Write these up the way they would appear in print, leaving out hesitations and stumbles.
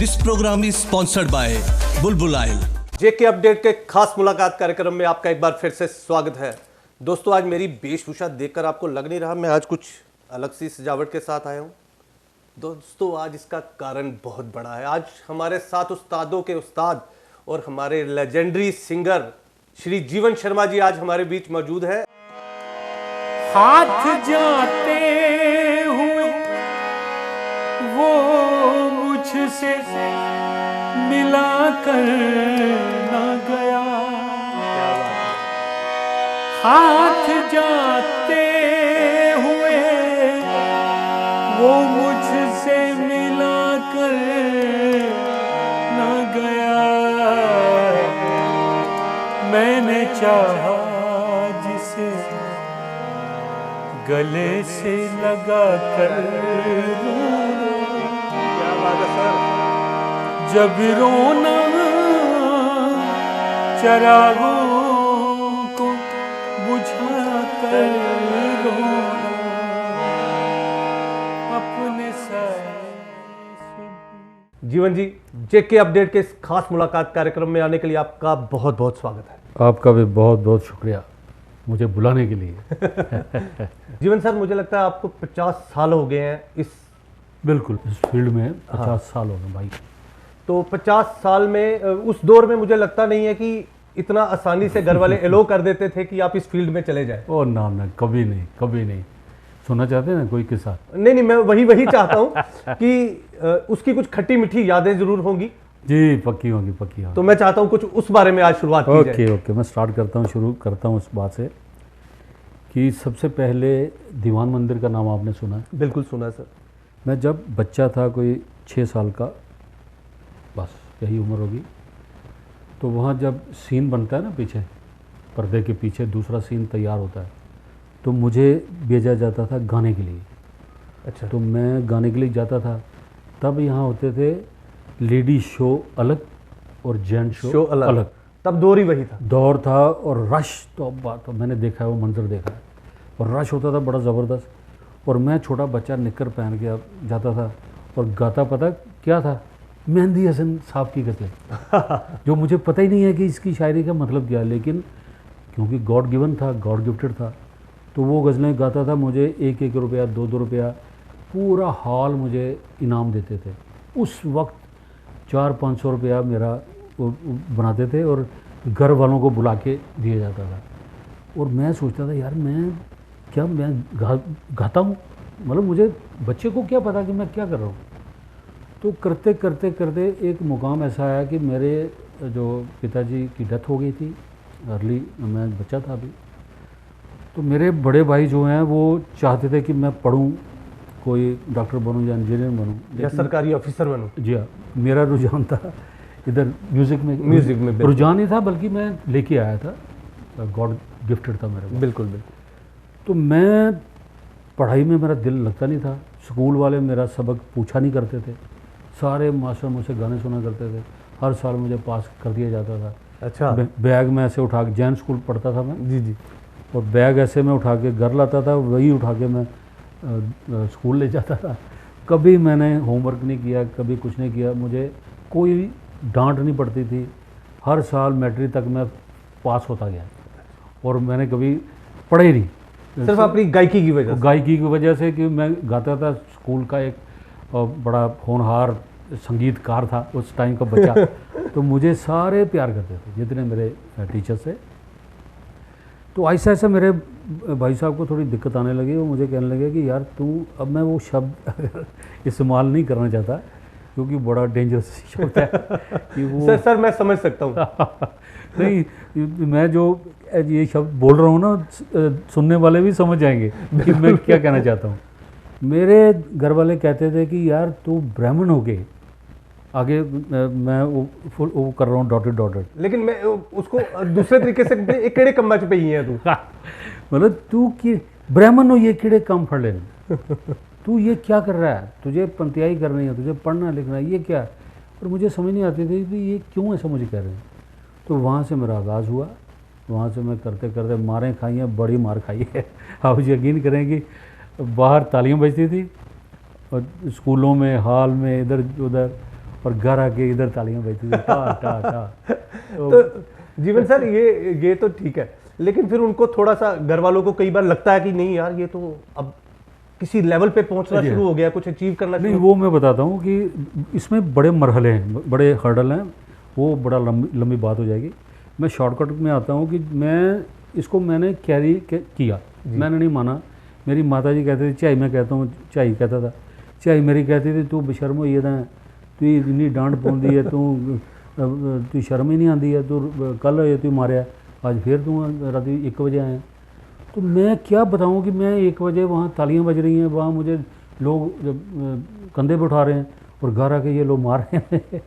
This program is sponsored by Bulbul Oil. JK update के खास मुलाकात कार्यक्रम में आपका एक बार फिर से स्वागत है। दोस्तों, आज मेरी वेशभूषा देखकर आपको लग नहीं रहा मैं आज कुछ अलग सी सजावट के साथ आया हूँ। दोस्तों, आज इसका कारण बहुत बड़ा है। आज हमारे साथ उस्तादों के उस्ताद और हमारे लेजेंडरी सिंगर श्री जीवन शर्मा जी आज हमारे बीच मौजूद है। हाथ जाते हुए वो मुझसे मिला कर न गया, हाथ जाते हुए वो मुझसे मिला कर न गया। मैंने चाहा जिसे गले से लगा कर जब रोना चरागों को बुझा कर रोना अपने जीवन जी, जेके अपडेट के इस खास मुलाकात कार्यक्रम में आने के लिए आपका बहुत बहुत स्वागत है। आपका भी बहुत बहुत शुक्रिया मुझे बुलाने के लिए। जीवन सर, मुझे लगता है आपको 50 साल हो गए हैं इस बिल्कुल इस फील्ड में 50 साल हो गए भाई। तो 50 साल में उस दौर में मुझे लगता नहीं है कि इतना आसानी से घर वाले एलो कर देते थे कि आप इस फील्ड में चले जाएं। ओ ना, कभी नहीं। सुनना चाहते हैं ना कोई किस्सा? नहीं, मैं वही चाहता हूं कि उसकी कुछ खट्टी मीठी यादें जरूर होंगी। जी, पक्की होगी। तो मैं चाहता हूं कुछ उस बारे में आज शुरुआत की जाए। ओके, मैं शुरू करता हूं उस बात से कि सबसे पहले दीवान मंदिर का नाम आपने सुना है? बिल्कुल सुना सर। मैं जब बच्चा था, कोई 6 साल का, बस यही उम्र होगी, तो वहाँ जब सीन बनता है ना, पीछे पर्दे के पीछे दूसरा सीन तैयार होता है, तो मुझे भेजा जाता था गाने के लिए। अच्छा। तो मैं गाने के लिए जाता था। तब यहाँ होते थे लेडी शो अलग और जेंट शो अलग। तब दौर ही वही था। दौर था और रश तो बात मैंने देखा है, वो मंजर देखा है। और रश होता था बड़ा ज़बरदस्त। और मैं छोटा बच्चा निक्कर पहन के जाता था और गाता पता क्या था? मेहंदी हसन साहब की गज़लें। जो मुझे पता ही नहीं है कि इसकी शायरी का मतलब क्या है, लेकिन क्योंकि गॉड गिवन था, गॉड गिफ्टेड था, तो वो गज़लें गाता था। मुझे 1-1 रुपया 2-2 रुपया पूरा हॉल मुझे इनाम देते थे। उस वक्त 400-500 रुपया मेरा वो बनाते थे और घर वालों को बुला के दिया जाता था। और मैं सोचता था यार मैं गाता हूँ, मतलब मुझे बच्चे को क्या पता कि मैं क्या कर रहा हूँ। तो करते करते एक मुकाम ऐसा आया कि मेरे जो पिताजी की डेथ हो गई थी अर्ली, मैं बच्चा था अभी। तो मेरे बड़े भाई जो हैं वो चाहते थे कि मैं पढ़ूँ, कोई डॉक्टर बनूँ या इंजीनियर बनूँ या सरकारी ऑफिसर बनूँ। जी हाँ, मेरा रुझान था इधर म्यूज़िक में रुझान ही था, बल्कि मैं लेके आया था, गॉड गिफ्टेड था मेरे को। बिल्कुल। तो मैं पढ़ाई में मेरा दिल लगता नहीं था। स्कूल वाले मेरा सबक पूछा नहीं करते थे। सारे मास्टर मुझसे गाने सुना करते थे। हर साल मुझे पास कर दिया जाता था। अच्छा। बैग में ऐसे उठा के, जैन स्कूल पढ़ता था मैं। जी। और बैग ऐसे में उठा के घर लाता था, वही उठा के मैं स्कूल ले जाता था। कभी मैंने होमवर्क नहीं किया, कभी कुछ नहीं किया। मुझे कोई डांट नहीं पड़ती थी। हर साल मैट्रिक तक मैं पास होता गया और मैंने कभी पढ़ा ही नहीं। सिर्फ अपनी गायकी की वजह से कि मैं गाता था। स्कूल का एक बड़ा होनहार संगीतकार था उस टाइम का बच्चा। तो मुझे सारे प्यार करते थे, जितने मेरे टीचर्स थे। तो ऐसा मेरे भाई साहब को थोड़ी दिक्कत आने लगी। वो मुझे कहने लगे कि यार तू, अब मैं वो शब्द इस्तेमाल नहीं करना चाहता क्योंकि बड़ा डेंजरस शब्द है कि वो सर मैं समझ सकता हूँ। नहीं, मैं जो ये शब्द बोल रहा हूँ ना, सुनने वाले भी समझ जाएंगे कि मैं क्या कहना चाहता हूँ। मेरे घर वाले कहते थे कि यार तू ब्राह्मण हो गए, आगे मैं वो कर रहा हूँ डॉटेड। लेकिन मैं उसको दूसरे तरीके से एक केड़े कम्मा च पई है तू। मतलब तू कि ब्राह्मण हो, ये कीड़े कम फड़ लेने, तू ये क्या कर रहा है, तुझे पंतियाई करनी है, तुझे पढ़ना लिखना है, ये क्या है। और मुझे समझ नहीं आती थी कि ये क्यों ऐसा मुझे कह रहे हैं। तो वहाँ से मेरा आगाज़ हुआ। वहाँ से मैं करते करते मारें खाई हैं, बड़ी मार खाई है। आप यकीन करें कि बाहर तालियां बजती थी और स्कूलों में, हॉल में, इधर उधर, और घर आके इधर तालियां बजती थी टा टा टा। तो जीवन सर ये तो ठीक है, लेकिन फिर उनको थोड़ा सा घर वालों को कई बार लगता है कि नहीं यार ये तो अब किसी लेवल पे पहुंचना शुरू हो गया, कुछ अचीव करना नहीं, शुरू। वो मैं बताता हूँ कि इसमें बड़े मरहले हैं, बड़े हर्डल हैं, वो बड़ा लंबी बात हो जाएगी। मैं शॉर्टकट में आता हूँ कि मैंने कैरी किया, मैंने नहीं माना। मेरी माता जी कहती थी चाई, मैं कहता हूँ चाई कहता था, चाई मेरी कहती थी तू बेशर्म होई दा, तू इन्नी डांट पाउंदी है, तू शर्म ही नहीं आती है, तू कल होए तू मारिया, आज फिर तू रात 1 बजे आया। तो मैं क्या बताऊँ कि मैं 1 बजे वहाँ तालियाँ बज रही हैं, वहाँ मुझे लोग कंधे पे उठा रहे हैं और घर आके ये लोग मार रहे हैं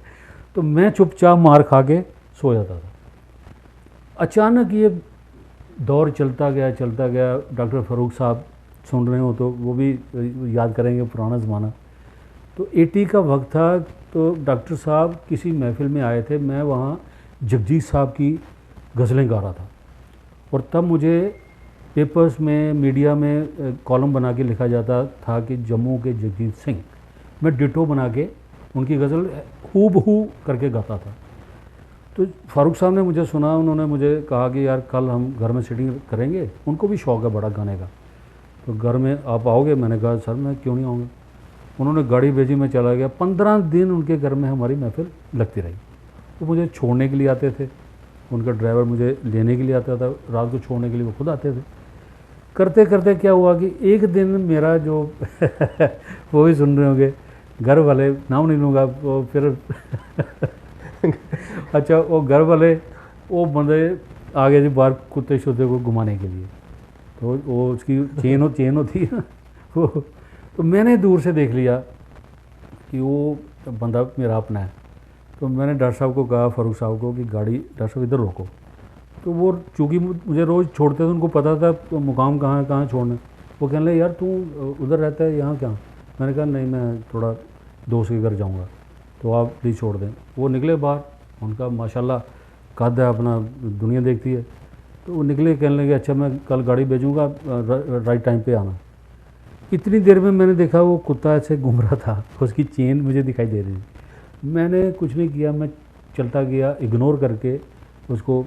तो मैं चुपचाप मार खा के सो जाता था। अचानक ये दौर चलता गया। डॉक्टर फ़ारूक साहब सुन रहे हो तो वो भी याद करेंगे पुराना ज़माना। तो 80 का वक्त था, तो डॉक्टर साहब किसी महफिल में आए थे, मैं वहाँ जगजीत साहब की गज़लें गा रहा था और तब मुझे पेपर्स में, मीडिया में कॉलम बना के लिखा जाता था कि जम्मू के जगजीत सिंह, मैं डिटो बना के उनकी गज़ल हूबहू करके गाता था। तो फ़ारूक साहब ने मुझे सुना, उन्होंने मुझे कहा कि यार कल हम घर में सिटिंग करेंगे, उनको भी शौक़ है बड़ा गाने का, तो घर में आप आओगे? मैंने कहा सर मैं क्यों नहीं आऊँगा। उन्होंने गाड़ी भेजी, मैं चला गया। 15 दिन उनके घर में हमारी महफिल लगती रही। वो मुझे छोड़ने के लिए आते थे, उनका ड्राइवर मुझे लेने के लिए आता था, रात को छोड़ने के लिए वो खुद आते थे। करते करते क्या हुआ कि एक दिन मेरा जो वो भी सुन रहे होंगे घर वाले, नाम नहीं लूँगा, वो फिर अच्छा वो घर वाले वो बंदे आ गए जी बाहर कुत्ते शुत्ते को घुमाने के लिए, तो वो उसकी चेन होती है वो, तो मैंने दूर से देख लिया कि वो बंदा मेरा अपना है। तो मैंने डॉक्टर साहब को कहा, फ़ारूक साहब को, कि गाड़ी डॉक्टर साहब इधर रोको। तो वो चूँकि मुझे रोज़ छोड़ते थे, उनको पता था तो मुकाम कहाँ छोड़ना। वो कहने लगे यार तू उधर रहता है, यहाँ क्या? मैंने कहा नहीं, मैं थोड़ा दोस्त के घर जाऊँगा, तो आप प्लीज़ छोड़ दें। वो निकले बाहर, उनका माशाल्लाह कद है, अपना दुनिया देखती है। तो वो निकले, कहने लगे अच्छा मैं कल गाड़ी भेजूँगा, राइट टाइम पे आना। इतनी देर में मैंने देखा वो कुत्ता ऐसे घूम रहा था, उसकी चेन मुझे दिखाई दे रही थी। मैंने कुछ नहीं किया, मैं चलता गया इग्नोर करके, उसको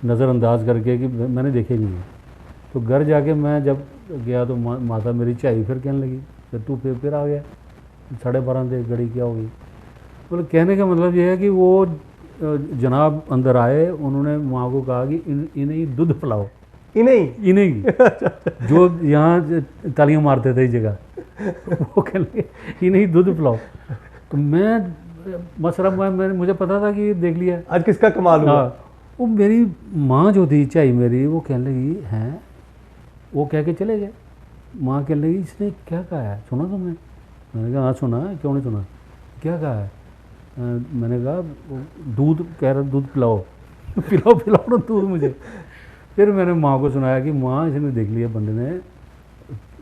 नज़रअंदाज करके कि मैंने देखे नहीं है। तो घर जाके मैं जब गया तो माता मेरी चाय फिर कहने लगी कि तू फिर आ गया, 12:30 देख घड़ी क्या होगी। मतलब कहने का मतलब ये है कि वो जनाब अंदर आए, उन्होंने माँ को कहा कि इन्हें दूध पिलाओ, इन्हें जो यहाँ तालियां मारते थे इस जगह, वो कहने लगे इन्हें दूध पिलाओ। तो मैं मसरा मुझे पता था कि देख लिया आज किसका कमाल हुआ। वो मेरी माँ जो थी चाई मेरी, वो कहने लगी हैं, वो कह के चले गए। माँ कहने लगी इसने क्या कहा है, सुना तुमने? मैंने कहा हाँ सुना है, क्यों नहीं सुना, क्या कहा है? मैंने कहा दूध कह रहा, दूध पिलाओ पिलाओ ना दूध मुझे। फिर मैंने माँ को सुनाया कि माँ इसने देख लिया बंदे ने,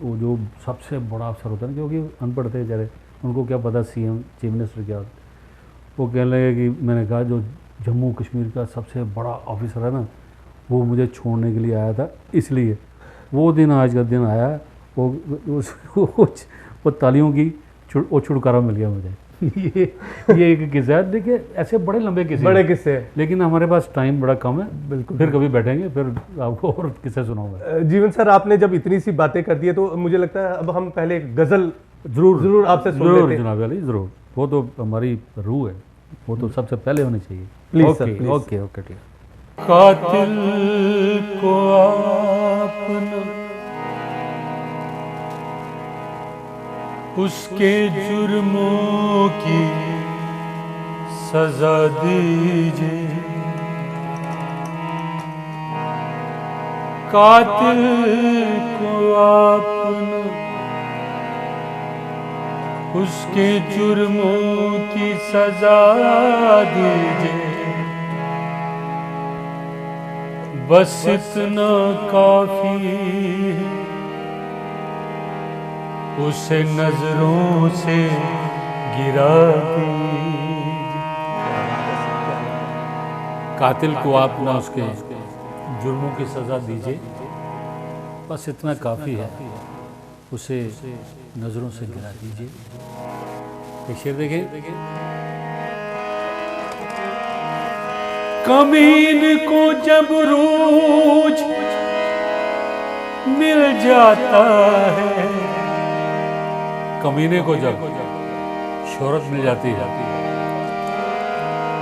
वो जो सबसे बड़ा अफसर होता है ना, क्योंकि अनपढ़ थे बेचारे, उनको क्या पता CM चीफ मिनिस्टर क्या होता। वो कहने लगे कि मैंने कहा जो जम्मू कश्मीर का सबसे बड़ा ऑफिसर है ना, वो मुझे छोड़ने के लिए आया था, इसलिए वो दिन आज का दिन आया। वो तालियों की वो छुटकारा मिल गया मुझे। ये एक किस्सा है। देखिए ऐसे बड़े लंबे किस्से हैं, लेकिन हमारे पास टाइम बड़ा कम है। बिल्कुल, फिर कभी बैठेंगे, फिर आपको और किस्से सुनाऊंगा। जीवन सर, आपने जब इतनी सी बातें कर दी है तो मुझे लगता है अब हम पहले गज़ल जरूर आपसे सुन लेते हैं। जनाब अली ज़रूर, वो तो हमारी रूह है, वो तो सबसे पहले होनी चाहिए। Please okay sir, please. Okay ठीक। कातिल को आपने उसके जुर्मों की सजा दीजिए, कातिल को आपने उसके जुर्मों की सजा दीजिए, बस इतना काफी है उसे नजरों से गिरा दीजिए। कातिल को आप ना उसके जुर्मों की सजा दीजिए, बस इतना काफ़ी है उसे नज़रों से गिरा दीजिए। एक शेर देखिए, कमीन को जब रोज मिल जाता है, कमीने को जब शोहरत मिल जाती है,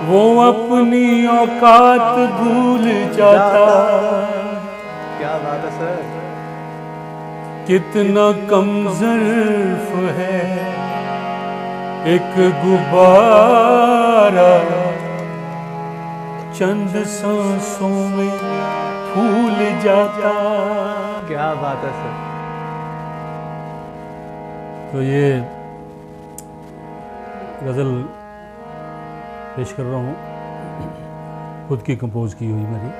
वो अपनी औकात भूल जाता। क्या बात है सर। कितना कम ज़र्फ है एक गुब्बारा, चंद सांसों में फूल जाता। क्या बात है सर। तो ये गज़ल पेश कर रहा हूँ, खुद की कंपोज की हुई मेरी।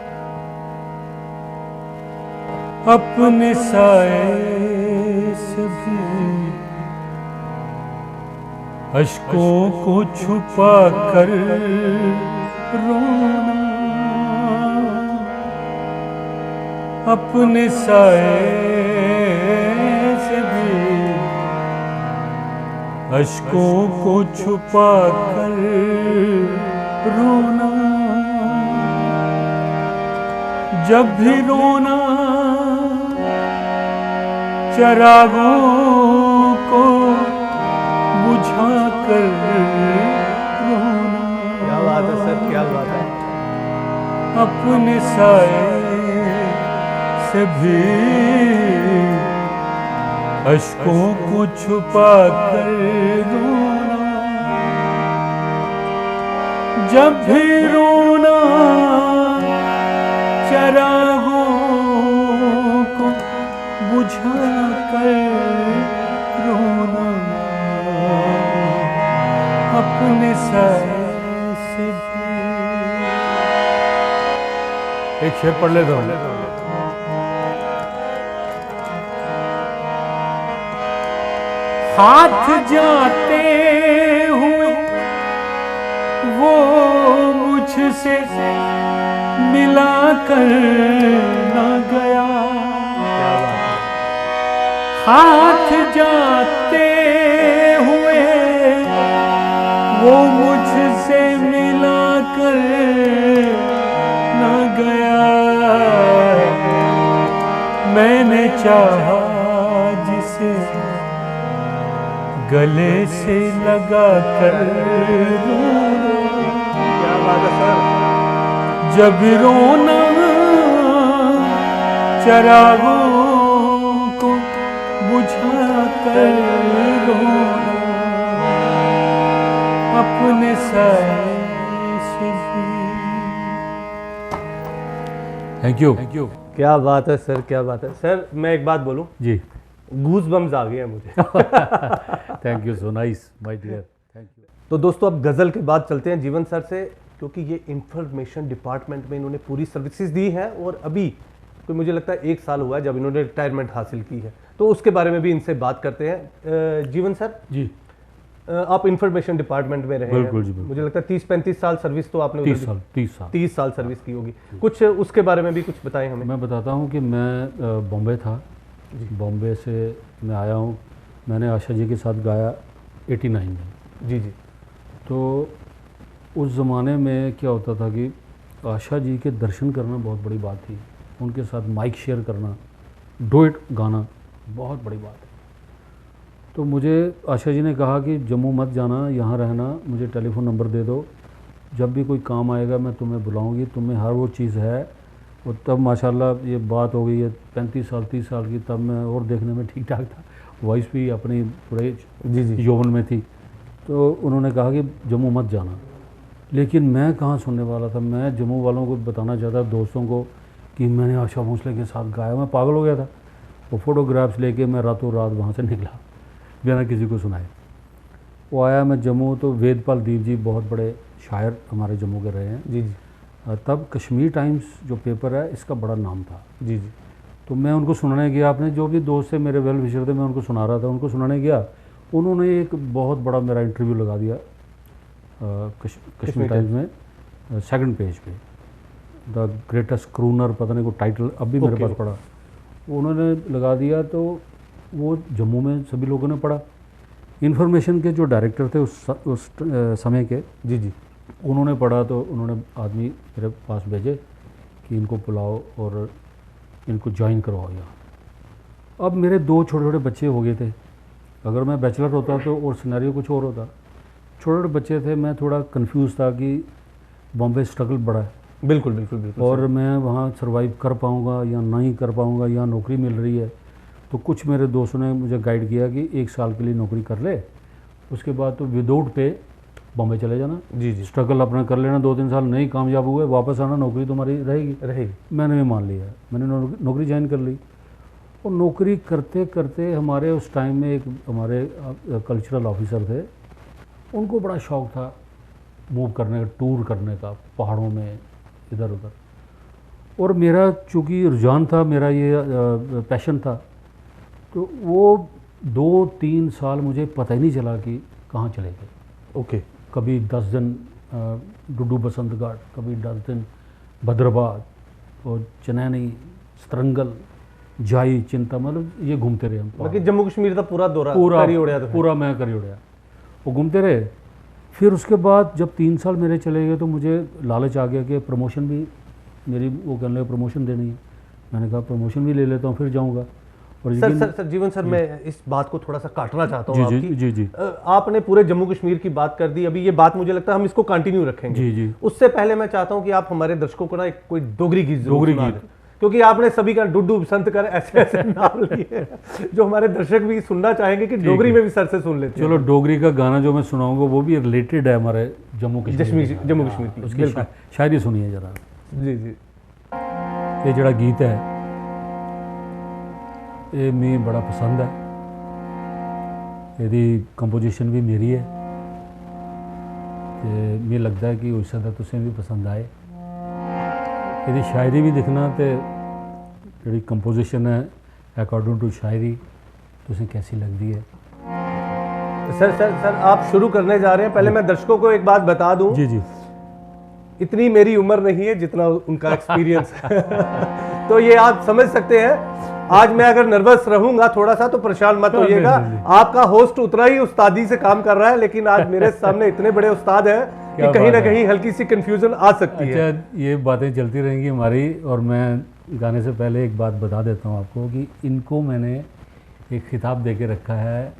अपने साए से भी अश्कों को छुपा कर रोना, अपने साए से भी अश्कों को छुपा कर रोना। जब भी रोना चरागों को बुझा कर रोना। क्या बात है सर, क्या बात है। अपने साए से भी अश्कों को छुपा कर रोना। जब भी रोना चरागों को बुझा कर रोना, अपने साए से भी। एक शेर पढ़ लेता हूँ। हाथ जाते हुए वो मुझसे मिला कर न गया। हाथ जाते हुए वो मुझसे मिला कर न गया। मैंने चाहा जिसे गले से लगा कर रोना। क्या बात है सर। जब रोना चरागों को बुझा कर रोना, अपने साए से भी। Thank you. क्या बात है सर, क्या बात है सर। मैं एक बात बोलूं जी। गूज बम्स आ गए हैं मुझे। Thank you, so nice my dear, thank you. तो दोस्तों अब गज़ल के बाद चलते हैं जीवन सर से, क्योंकि ये इंफॉर्मेशन डिपार्टमेंट में इन्होंने पूरी सर्विसेज दी हैं और अभी तो मुझे लगता है 1 साल हुआ है जब इन्होंने रिटायरमेंट हासिल की है, तो उसके बारे में भी इनसे बात करते हैं। जीवन सर जी, आप इंफॉर्मेशन डिपार्टमेंट में रहे बिल्कुल हैं, जी, बिल्कुल। मुझे लगता है 30-35 साल सर्विस तो आपने 30 साल सर्विस की होगी। कुछ उसके बारे में भी कुछ बताएं हमें। मैं बताता हूँ कि मैं बॉम्बे था, बॉम्बे से मैं आया हूँ। मैंने आशा जी के साथ गाया 89 में। जी जी। तो उस ज़माने में क्या होता था कि आशा जी के दर्शन करना बहुत बड़ी बात थी, उनके साथ माइक शेयर करना, डुएट गाना बहुत बड़ी बात है। तो मुझे आशा जी ने कहा कि जम्मू मत जाना, यहाँ रहना, मुझे टेलीफोन नंबर दे दो, जब भी कोई काम आएगा मैं तुम्हें बुलाऊंगी, तुम्हें हर वो चीज़ है। और तब माशाल्लाह ये बात हो गई है 35 साल 30 साल की, तब मैं और देखने में ठीक ठाक था, वॉइस भी अपनी पूरे जी यौवन में थी। तो उन्होंने कहा कि जम्मू मत जाना, लेकिन मैं कहाँ सुनने वाला था। मैं जम्मू वालों को बताना चाहता, दोस्तों को, कि मैंने आशा भोसले के साथ गाया। मैं पागल हो गया था। वो फ़ोटोग्राफ्स लेके मैं रातों रात वहाँ से निकला बिना किसी को सुनाए। वो आया मैं जम्मू, तो वेदपाल दीप जी बहुत बड़े शायर हमारे जम्मू के रहे हैं। जी जी। तब कश्मीर टाइम्स जो पेपर है इसका बड़ा नाम था। जी जी। तो मैं उनको सुनाने गया, अपने जो भी दोस्त थे मेरे वेल विशर थे, मैं उनको सुना रहा था, उनको सुनाने गया। उन्होंने एक बहुत बड़ा मेरा इंटरव्यू लगा दिया कश्मीर टाइम्स में, सेकंड पेज पे, द ग्रेटेस्ट क्रूनर, पता नहीं को टाइटल अब भी मेरे पास पड़ा, उन्होंने लगा दिया। तो वो जम्मू में सभी लोगों ने पढ़ा। इन्फॉर्मेशन के जो डायरेक्टर थे उस समय के, जी जी, उन्होंने पढ़ा तो उन्होंने आदमी मेरे पास भेजे कि इनको बुलाओ और इनको ज्वाइन करवाओ यहाँ। अब मेरे 2 छोटे छोटे बच्चे हो गए थे। अगर मैं बैचलर होता तो और सिनेरियो कुछ और होता। छोटे छोटे बच्चे थे, मैं थोड़ा कंफ्यूज था कि बॉम्बे स्ट्रगल बड़ा है, बिल्कुल बिल्कुल बिल्कुल, और मैं वहाँ सरवाइव कर पाऊँगा या नहीं कर पाऊँगा, या नौकरी मिल रही है। तो कुछ मेरे दोस्तों ने मुझे गाइड किया कि 1 साल के लिए नौकरी कर ले, उसके बाद तो विदाउट पे बॉम्बे चले जाना, जी जी, स्ट्रगल अपना कर लेना, 2-3 साल नहीं कामयाब हुए वापस आना, नौकरी तुम्हारी रहेगी। मैंने भी मान लिया, मैंने नौकरी ज्वाइन कर ली। और नौकरी करते करते हमारे उस टाइम में एक हमारे कल्चरल ऑफिसर थे, उनको बड़ा शौक़ था मूव करने का, टूर करने का पहाड़ों में इधर उधर। और मेरा चूँकि रुझान था, मेरा ये पैशन था, तो वो 2-3 साल मुझे पता ही नहीं चला कि कहाँ चले गए। ओके, कभी 10 दिन डुडू बसंत घाट, कभी 10 दिन भद्रबाद और चनैनी, स्त्रंगल, जाई, चिंता, मतलब ये घूमते रहे हम। मतलब जम्मू कश्मीर का पूरा दौरा करी उड़िया, तो पूरा मैं करी उड़िया, वो घूमते रहे। फिर उसके बाद जब 3 साल मेरे चले गए तो मुझे लालच आ गया कि प्रमोशन भी मेरी, वो कहने लगे प्रमोशन देनी है। मैंने कहा प्रमोशन भी ले लेता हूँ, फिर जाऊँगा। और सर जीवन सर, मैं इस बात को थोड़ा सा काटना चाहता हूँ आपकी। जी जी जी, आपने पूरे जम्मू कश्मीर की बात कर दी, अभी ये बात मुझे लगता है हम इसको कंटिन्यू रखेंगे। जी जी। उससे पहले मैं चाहता हूँ कि आप हमारे दर्शकों को ना एक कोई डोगरी गीत, क्योंकि आपने सभी का डुड्डू बसंत कर ऐसे ऐसे नाम लिए जो हमारे दर्शक भी सुनना चाहेंगे कि डोगरी में भी सर से सुन लेते हैं। चलो, डोगरी का गाना जो मैं सुनाऊंगा वो भी रिलेटेड है हमारे जम्मू कश्मीर की, उसकी शायरी सुनिए जरा। जी जी। ये जड़ा गीत है ये मैं बड़ा पसंद है, यदि कंपोजिशन भी मेरी है, तो मैं लगता है कि हो सकता तुसें भी पसंद आए। यदि शायरी भी दिखना तो जी कंपोजिशन है अकॉर्डिंग टू शायरी तुसें कैसी लगती है। सर आप शुरू करने जा रहे हैं, पहले मैं दर्शकों को एक बात बता दूं। जी जी। इतनी मेरी उम्र नहीं है जितना उनका एक्सपीरियंस है तो ये आप समझ सकते हैं। आज मैं अगर नर्वस रहूंगा थोड़ा सा तो परेशान मत होइएगा, आपका होस्ट उतना ही उस्तादी से काम कर रहा है, लेकिन आज मेरे सामने इतने बड़े उस्ताद हैं कि कहीं ना कहीं हल्की सी कंफ्यूजन आ सकती है। अच्छा, ये बातें चलती रहेंगी हमारी, और मैं गाने से पहले एक बात बता देता हूँ आपको कि इनको मैंने एक खिताब दे के रखा है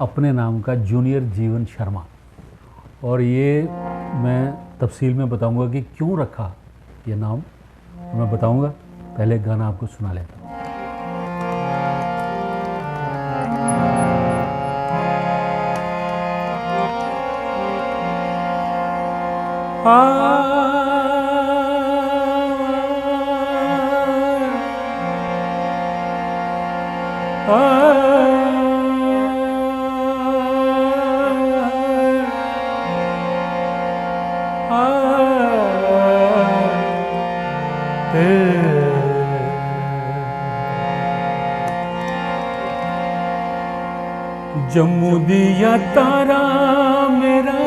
अपने नाम का, जूनियर जीवन शर्मा। और ये मैं तफसील में बताऊंगा कि क्यों रखा ये नाम, मैं बताऊंगा। पहले गाना आपको सुना लेता हूँ। जम्मू दिया तारा मेरा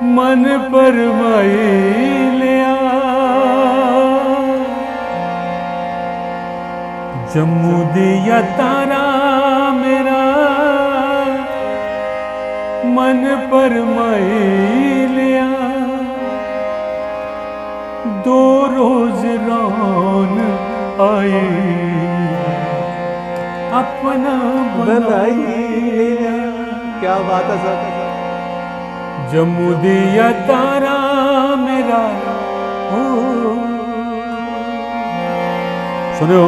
मन परमाई लिया, जम्मू दिया तारा मेरा मन परमाई लिया, 2 रोज रौन आई अपना बनाई लिया। क्या बात है सर। जम्मू दिया तारा मेरा, सुनो,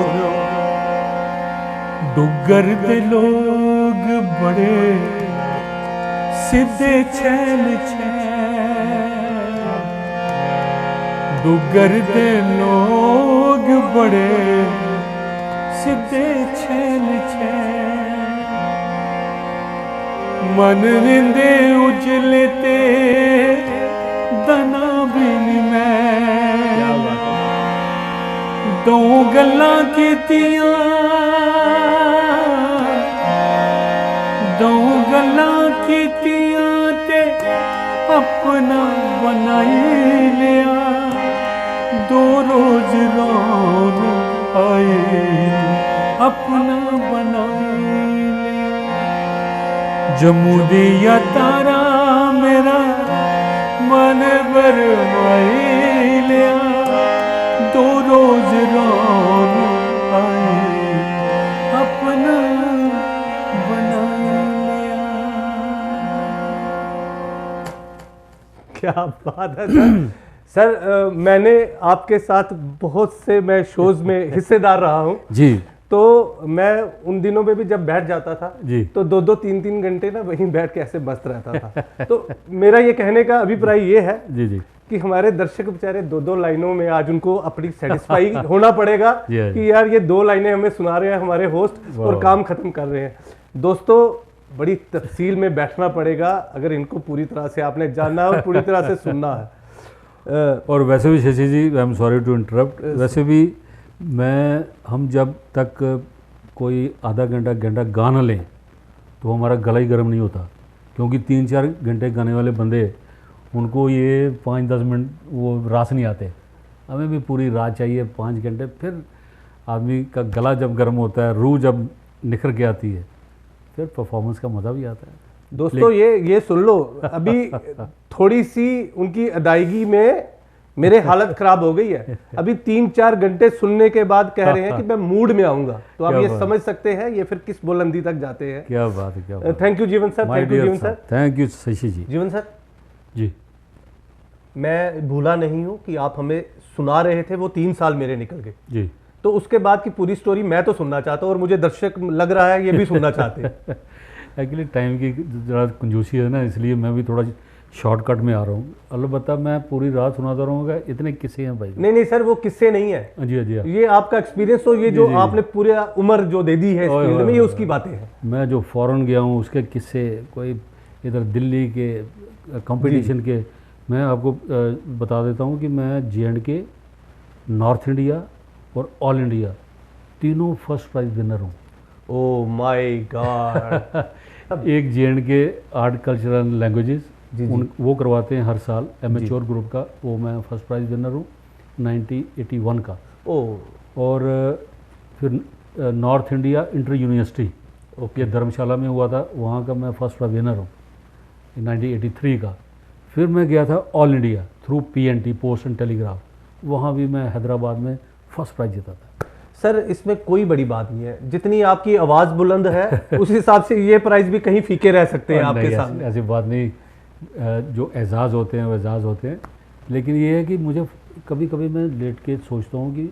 डुगर दे लोग बड़े सीधे छैल छैल, डुगर दे लोग बड़े सीधे छैल छैल, मन विंदे उजलते दना बिन मैं, 2 गल्लां कीतियां, 2 गल्लां कीतियां ते अपना बनाई लिया, 2 रोज रौन आई अपना बनाई लिया। जम्मू दिया तारा मेरा मन बरमाई लिया, दो रोज रौन आई अपना बना लिया। क्या बात है सर। सर मैंने आपके साथ बहुत से मैं शोज में हिस्सेदार रहा हूँ जी तो मैं उन दिनों में भी जब बैठ जाता था जी। तो 2-3 घंटे ना वहीं बैठ के ऐसे मस्त रहता था। तो मेरा ये कहने का अभिप्राय ये है जी जी कि हमारे दर्शक बेचारे 2-2 लाइनों में आज उनको अपनी सेटिस्फाई होना पड़ेगा जी। कि यार ये 2 लाइनें हमें सुना रहे हैं हमारे होस्ट और काम खत्म कर रहे हैं। दोस्तों बड़ी तफसील में बैठना पड़ेगा अगर इनको पूरी तरह से आपने जानना है और पूरी तरह से सुनना है। और वैसे भी Shashi ji, I am sorry to interrupt, वैसे भी हम जब तक कोई आधा घंटा गा ना लें तो हमारा गला ही गर्म नहीं होता, क्योंकि 3-4 घंटे गाने वाले बंदे उनको ये 5-10 मिनट वो रास नहीं आते। हमें भी पूरी रात चाहिए 5 घंटे, फिर आदमी का गला जब गर्म होता है, रूह जब निखर के आती है, फिर परफॉर्मेंस का मज़ा भी आता है। दोस्तों ये सुन लो, अभी थोड़ी सी उनकी अदायगी में मेरे हालत खराब हो गई है। अभी 3-4 घंटे सुनने के बाद कह रहे हैं कि मैं मूड में आऊंगा, तो आप ये समझ सकते हैं ये फिर किस बुलंदी तक जाते हैं। क्या बात है, क्या बात। थैंक यू जीवन सर, थैंक यू जीवन सर, थैंक यू शशि जी। जीवन सर जी, मैं भूला नहीं हूँ कि आप हमें सुना रहे थे, वो 3 साल मेरे निकल गए। जी, तो उसके बाद की पूरी स्टोरी मैं तो सुनना चाहता हूँ और मुझे दर्शक लग रहा है ये भी सुनना चाहते हैं। एक्चुअली टाइम की ज़रा कंजूसी है ना, इसलिए मैं भी थोड़ा शॉर्टकट में आ रहा हूँ। अलबत्ता मैं पूरी रात सुनाता रहूँगा, इतने किस्से हैं भाई। नहीं सर, वो किस्से नहीं है जी जी, ये आपका एक्सपीरियंस, तो ये जो आपने पूरी उम्र जो दे दी है इस फील्ड में, ये उसकी बातें हैं। मैं जो फॉरेन गया हूँ उसके किस्से, कोई इधर दिल्ली के कंपटीशन के, मैं आपको बता देता हूँ कि मैं J&K, नॉर्थ इंडिया और ऑल इंडिया तीनों फर्स्ट प्राइज विनर हूँ। Oh my God. एक J&K आर्ट कल्चरल लैंग्वेजेस वो करवाते हैं हर साल, एमेच्योर ग्रुप का, वो मैं फर्स्ट प्राइज विनर हूँ 1981 का। और फिर नॉर्थ इंडिया इंटर यूनिवर्सिटी, ये धर्मशाला में हुआ था, वहाँ का मैं फर्स्ट प्राइज विनर हूँ 1983 का। फिर मैं गया था all India through PNT, post and telegraph, वहाँ भी मैं हैदराबाद में फर्स्ट प्राइज जीता था। सर इसमें कोई बड़ी बात नहीं है, जितनी आपकी आवाज़ बुलंद है उस हिसाब से ये प्राइज भी कहीं फीके रह सकते हैं आपके सामने। ऐसी बात नहीं, जो एजाज़ होते हैं वो एजाज़ होते हैं, लेकिन ये है कि मुझे कभी कभी मैं लेट के सोचता हूँ कि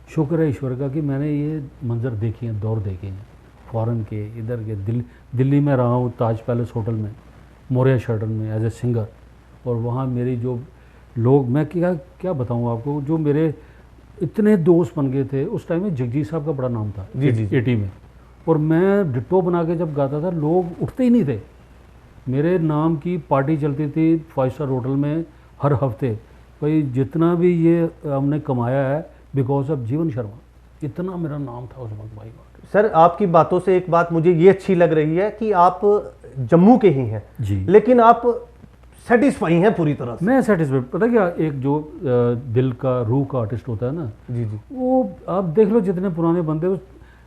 शुक्र है ईश्वर का कि मैंने ये मंज़र देखे हैं, दौर देखे हैं, फ़ॉरेन के, इधर के, दिल्ली में रहा हूँ ताज पैलेस होटल में, मोरिया शर्टन में एज ए सिंगर, और वहाँ मेरी जो लोग, मैं क्या बताऊँ आपको, जो मेरे इतने दोस्त बन गए थे। उस टाइम में जगजीत साहब का बड़ा नाम था जी 80 में, और मैं डिट्टो बना के जब गाता था लोग उठते ही नहीं थे। मेरे नाम की पार्टी चलती थी 5 स्टार होटल में हर हफ्ते, भाई जितना भी ये हमने कमाया है बिकॉज ऑफ जीवन शर्मा, इतना मेरा नाम था उस वक्त भाई। सर आपकी बातों से एक बात मुझे ये अच्छी लग रही है कि आप जम्मू के ही हैं जी, लेकिन आप सेटिस्फाई हैं पूरी तरह से। मैं सेटिस्फाइड, पता क्या, एक जो दिल का रूह का आर्टिस्ट होता है ना, जी, वो आप देख लो जितने पुराने बंदे, उस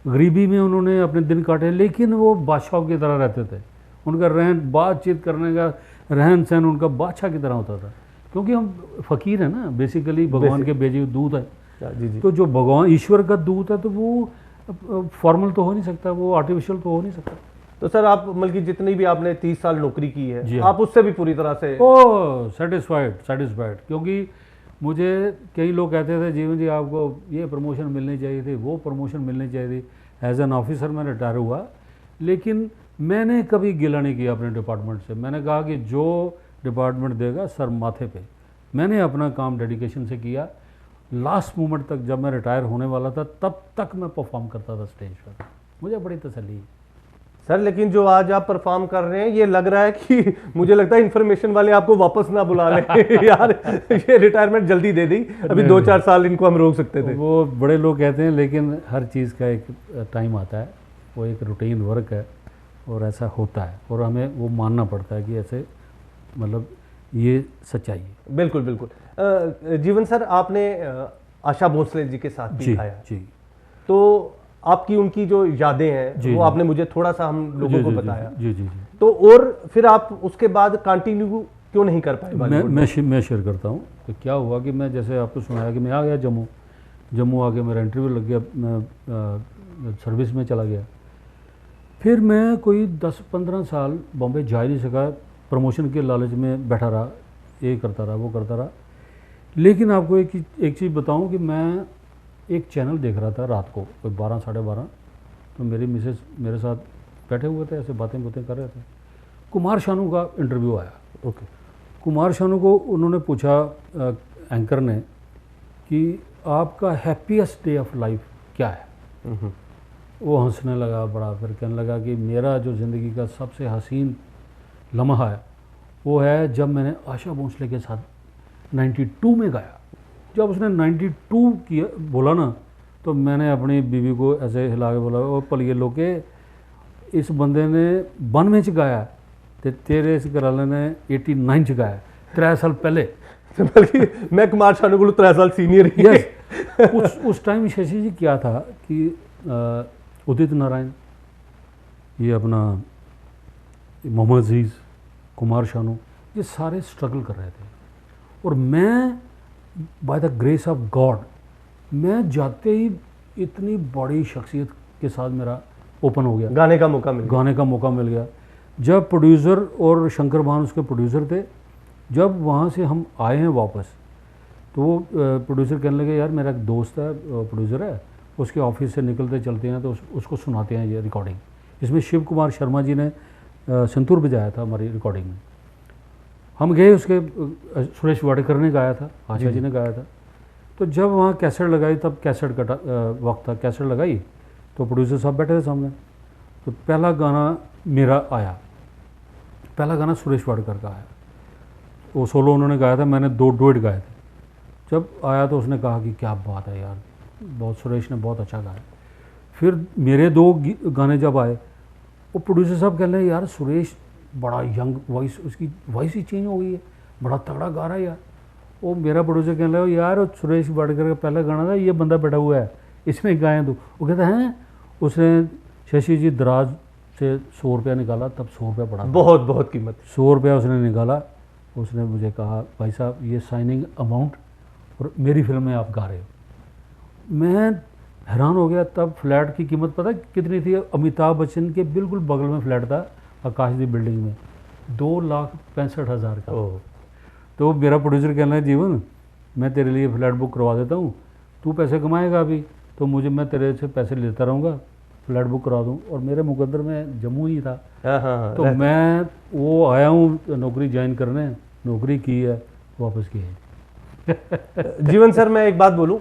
गरीबी में उन्होंने अपने दिन काटे, लेकिन वो बादशाह की तरह रहते थे। उनका बातचीत करने का रहन सहन उनका बादशाह की तरह होता था, क्योंकि हम फ़कीर हैं ना, बेसिकली भगवान के भेजे दूत है। जी। तो जो भगवान ईश्वर का दूत है तो वो फॉर्मल तो हो नहीं सकता, वो आर्टिफिशियल तो हो नहीं सकता। तो सर आप बल्कि जितनी भी आपने 30 साल नौकरी की है, जी आप उससे भी पूरी तरह से सेटिस्फाइड, क्योंकि मुझे कई लोग कहते थे जीवन जी आपको ये प्रमोशन मिलनी चाहिए थी, वो प्रमोशन मिलनी चाहिए थी। एज एन ऑफिसर मैं रिटायर हुआ, लेकिन मैंने कभी गिला नहीं किया अपने डिपार्टमेंट से। मैंने कहा कि जो डिपार्टमेंट देगा सर माथे पे, मैंने अपना काम डेडिकेशन से किया। लास्ट मोमेंट तक जब मैं रिटायर होने वाला था तब तक मैं परफॉर्म करता था स्टेज पर, मुझे बड़ी तसल्ली है। सर लेकिन जो आज आप परफॉर्म कर रहे हैं, ये लग रहा है कि मुझे लगता है इन्फॉर्मेशन वाले आपको वापस ना बुला लें। यार ये रिटायरमेंट जल्दी दे दी, अभी 2-4 साल इनको हम रोक सकते थे। वो बड़े लोग कहते हैं, लेकिन हर चीज़ का एक टाइम आता है, वो एक रूटीन वर्क है और ऐसा होता है, और हमें वो मानना पड़ता है कि ऐसे, मतलब ये सच्चाई है। बिल्कुल बिल्कुल। जीवन सर आपने आशा भोसले जी के साथ भी गाया, जी, तो आपकी उनकी जो यादें हैं जी, वो जी। आपने मुझे थोड़ा सा हम लोगों जी को जी बताया, जी जी जी तो और फिर आप उसके बाद कंटिन्यू क्यों नहीं कर पाए बॉलीवुड में? मैं शेयर करता हूँ। तो क्या हुआ कि मैं जैसे आपको सुनाया कि मैं आ गया जम्मू आके मेरा इंटरव्यू लग गया, मैं सर्विस में चला गया। फिर मैं कोई 10-15 साल बॉम्बे जा ही नहीं सका, प्रमोशन के लालच में बैठा रहा, ये करता रहा वो करता रहा। लेकिन आपको एक चीज़ बताऊं कि मैं एक चैनल देख रहा था रात को कोई 12-12:30, तो मेरी मिसेस मेरे साथ बैठे हुए थे, ऐसे बातें कर रहे थे। कुमार शानू का इंटरव्यू आया। ओके। कुमार शानू को उन्होंने पूछा एंकर ने कि आपका हैप्पीएस्ट डे ऑफ लाइफ क्या है। वो हंसने लगा बड़ा, फिर कहने लगा कि मेरा जो ज़िंदगी का सबसे हसीन लम्हा है वो है जब मैंने आशा भोसले के साथ 92 में गाया। जब उसने 92 किया बोला ना, तो मैंने अपनी बीवी को ऐसे हिला के बोला, ओ पलिए लोके, इस बंदे ने 92 च गाया तो तेरे इस घराले ने 89 च गाया, 3 साल पहले। बल्कि मैं कुमार शानू को 3 साल सीनियर ही। यस। उस टाइम शशि जी क्या था कि उदित नारायण, ये अपना मोहम्मद अजीज़, कुमार शानू, ये सारे स्ट्रगल कर रहे थे। और मैं by the grace of God, मैं जाते ही इतनी बड़ी शख्सियत के साथ मेरा ओपन हो गया, गाने का मौका मिल गया। गाने का मौका मिल गया। जब प्रोड्यूसर और शंकर भान उसके प्रोड्यूसर थे, जब वहाँ से हम आए हैं वापस, तो वो प्रोड्यूसर कहने लगे, यार मेरा एक दोस्त है प्रोड्यूसर है, उसके ऑफिस से निकलते चलते हैं तो उसको सुनाते हैं ये रिकॉर्डिंग। इसमें शिव कुमार शर्मा जी ने संतूर बजाया था हमारी रिकॉर्डिंग में। हम गए, उसके सुरेश वाडेकर ने गाया था, आशा जी ने गाया था। तो जब वहाँ कैसेट लगाई, तब कैसेट का वक्त था, कैसेट लगाई तो प्रोड्यूसर साहब बैठे थे सामने। तो पहला गाना मेरा आया, पहला गाना सुरेश वाडेकर का आया, वो सोलो उन्होंने गाया था, मैंने 2 डुएट गाए थे। जब आया तो उसने कहा कि क्या बात है यार, बहुत सुरेश ने बहुत अच्छा गाया। फिर मेरे 2 गाने जब आए, वो प्रोड्यूसर साहब कह रहे हैं, यार सुरेश बड़ा यंग वॉइस, उसकी वॉइस ही चेंज हो गई है, बड़ा तगड़ा गा रहा है यार। वो मेरा प्रोड्यूसर कहने लगा, यार सुरेश वाडकर का पहला गाना था, ये बंदा बैठा हुआ है, इसमें गाएँ तो। वो कहता है, उसने शशि जी दराज से 100 रुपया निकाला, तब 100 रुपया पड़ा, बहुत बहुत कीमत। 100 रुपया उसने निकाला। उसने मुझे कहा, भाई साहब ये साइनिंग अमाउंट और मेरी फिल्म में आप गा रहे हो। मैं हैरान हो गया। तब फ्लैट की कीमत पता कितनी थी? अमिताभ बच्चन के बिल्कुल बगल में फ्लैट था आकाशदीप बिल्डिंग में, 2,65,000 का। तो मेरा प्रोड्यूसर कहना है, जीवन मैं तेरे लिए फ्लैट बुक करवा देता हूँ, तू पैसे कमाएगा अभी तो मुझे, मैं तेरे से पैसे लेता रहूँगा, फ्लैट बुक करा दूँ। और मेरे मुकद्दर में जम्मू ही था। तो मैं वो आया हूँ नौकरी ज्वाइन करने, नौकरी की है, वापस की है। जीवन सर, मैं एक बात बोलूं,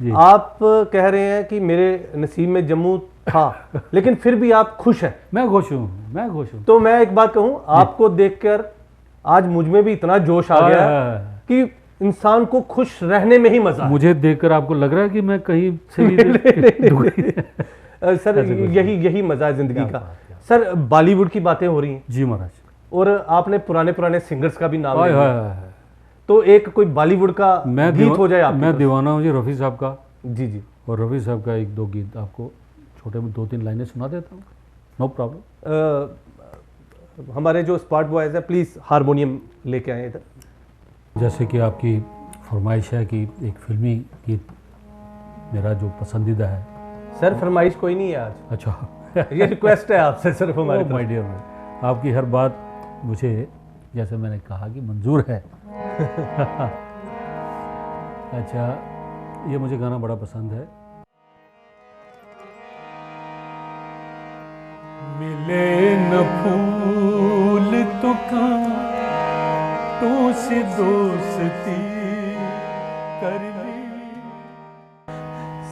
जी। आप कह रहे हैं कि मेरे नसीब में जम्मू था, लेकिन फिर भी आप खुश हैं। मैं खुश हूँ। तो मैं एक बात कहूं, आपको देखकर आज मुझ में भी इतना जोश आ गया है कि इंसान को खुश रहने में ही मजा है। मुझे देखकर आपको लग रहा है कि मैं कहीं से भी सर यही मजा है जिंदगी का। सर बॉलीवुड की बातें हो रही हैं जी महाराज, और आपने पुराने सिंगर्स का भी नाम हाय लिया, हाय। तो एक कोई बॉलीवुड का गीत हो जाए आपकी मैं तरफ दीवाना हूँ जी रफ़ी साहब का। जी। और रफ़ी साहब का 1-2 गीत आपको छोटे में 2-3 लाइनें सुना देता हूँ, नो प्रॉब्लम। हमारे जो स्पॉट बॉयज हैं, प्लीज हारमोनियम लेके आए इधर। जैसे कि आपकी फरमाइश है कि एक फिल्मी गीत मेरा जो पसंदीदा है। सर फरमाइश कोई नहीं है आज, अच्छा ये रिक्वेस्ट है आपसे सिर्फ हमारी माय डियर, आपकी हर बात मुझे, जैसे मैंने कहा कि मंजूर है। अच्छा, ये मुझे गाना बड़ा पसंद है। मिले न फूल तो कांटों से दोस्ती कर ली।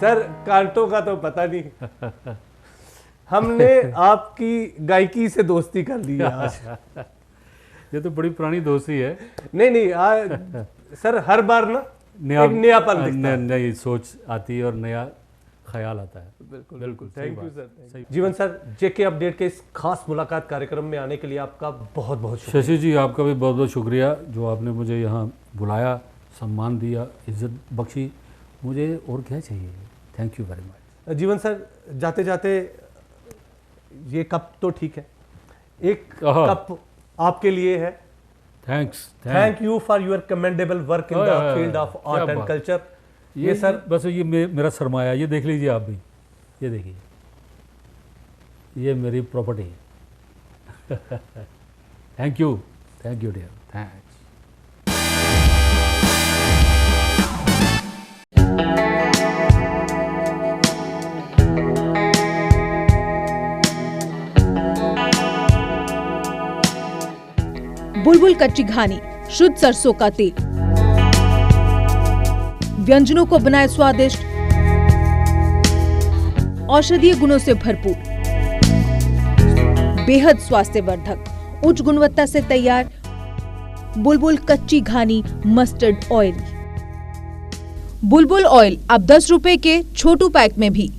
सर कांटों का तो पता नहीं, हमने आपकी गायकी से दोस्ती कर ली है आज। ये तो बड़ी पुरानी दोस्ती है। नहीं सर हर बार ना एक नयापन दिखता है। नई सोच आती है और नया ख्याल आता है। बिल्कुल थैंक यू सर। जीवन सर, जेके अपडेट के इस खास मुलाकात कार्यक्रम में आने के लिए आपका बहुत बहुत शुक्रिया। शशि जी, आपका भी बहुत बहुत शुक्रिया जो आपने मुझे यहाँ बुलाया, सम्मान दिया, इज्जत बख्शी। मुझे और क्या चाहिए? Thank you very much. जीवन सर, जाते जाते ये कप तो ठीक है, एक आहा। कप आपके लिए है। Thanks. Thank you for your commendable work in the field of art and बात। कल्चर। ये सर बस ये मेरा सरमाया, ये देख लीजिए आप भी, ये देखिए, ये मेरी प्रॉपर्टी है। Thank you dear, thanks. बुलबुल कच्ची घानी, शुद्ध सरसों का तेल, व्यंजनों को बनाए स्वादिष्ट, औषधीय गुणों से भरपूर, बेहद स्वास्थ्यवर्धक, उच्च गुणवत्ता से तैयार बुलबुल कच्ची घानी मस्टर्ड ऑयल। बुलबुल ऑयल अब 10 रुपए के छोटू पैक में भी।